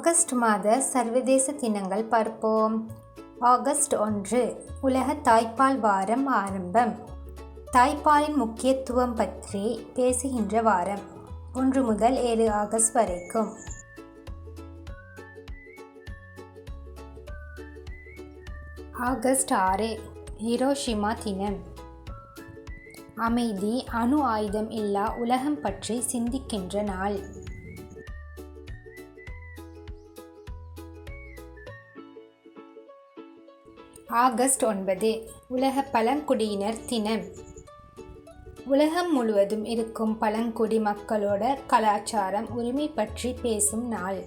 August மாத சர்வதேச தினங்கள் பார்ப்போம். ஆகஸ்ட் 1 உலக தாய்ப்பால் வாரம் ஆரம்பம். தாய்ப்பாலின் முக்கியத்துவம் பற்றி பேசுகின்ற வாரம். 1 முதல் 7 ஆகஸ்ட் வரைக்கும். ஆகஸ்ட் 6 ஹிரோஷிமா தினம். அமைதி, அணு ஆயுதம் இல்லா உலகம் பற்றி சிந்திக்கின்ற நாள். ஆகஸ்ட் 9 உலக பழங்குடியினர் தினம். உலகம் முழுவதும் இருக்கும் பழங்குடி மக்களோட கலாச்சாரம், உரிமை பற்றி பேசும் நாள்.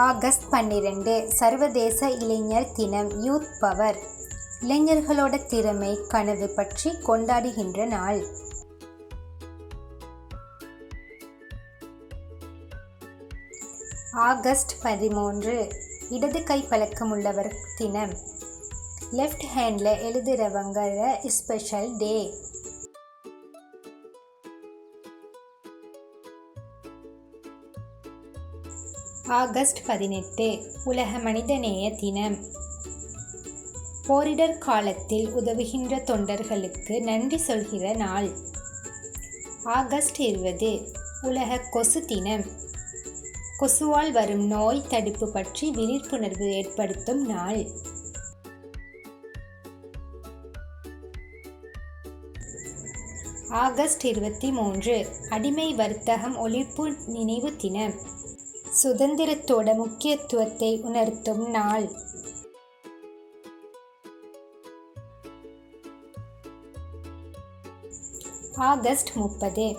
ஆகஸ்ட் 12 சர்வதேச இளைஞர் தினம், யூத் பவர். இளைஞர்களோட திறமை, கனவு பற்றி கொண்டாடுகின்ற நாள். ஆகஸ்ட் 13 இடது கை பழக்கம் உள்ளவர் தினம். லெஃப்ட் ஹேண்டில் எழுதுறவங்க ஸ்பெஷல் டே. ஆகஸ்ட் 18 உலக மனிதநேய தினம். போரிடர் காலத்தில் உதவுகின்ற தொண்டர்களுக்கு நன்றி சொல்கிற நாள். ஆகஸ்ட் 20 உலக கொசு தினம். கொசுவால் வரும் நோய் தடுப்பு பற்றி விழிப்புணர்வு ஏற்படுத்தும் நாள். ஆகஸ்ட் 23 அடிமை வர்த்தகம் ஒழிப்பு நினைவு தினம். சுதந்திரத்தோட முக்கியத்துவத்தை உணர்த்தும் நாள். ஆகஸ்ட் 30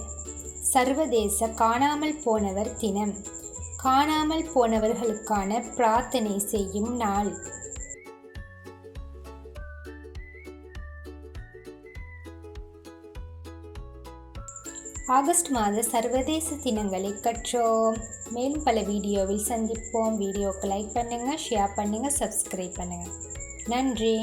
சர்வதேச காணாமல் போனவர் தினம். காணாமல் போனவர்களுக்கான பிரார்த்தனை செய்யும் நாள். ஆகஸ்ட் மாத சர்வதேச தினங்களை கற்றோம். மேலும் பல வீடியோவில் சந்திப்போம். வீடியோக்கு லைக் பண்ணுங்கள், ஷேர் பண்ணுங்கள், சப்ஸ்கிரைப் பண்ணுங்கள். நன்றி.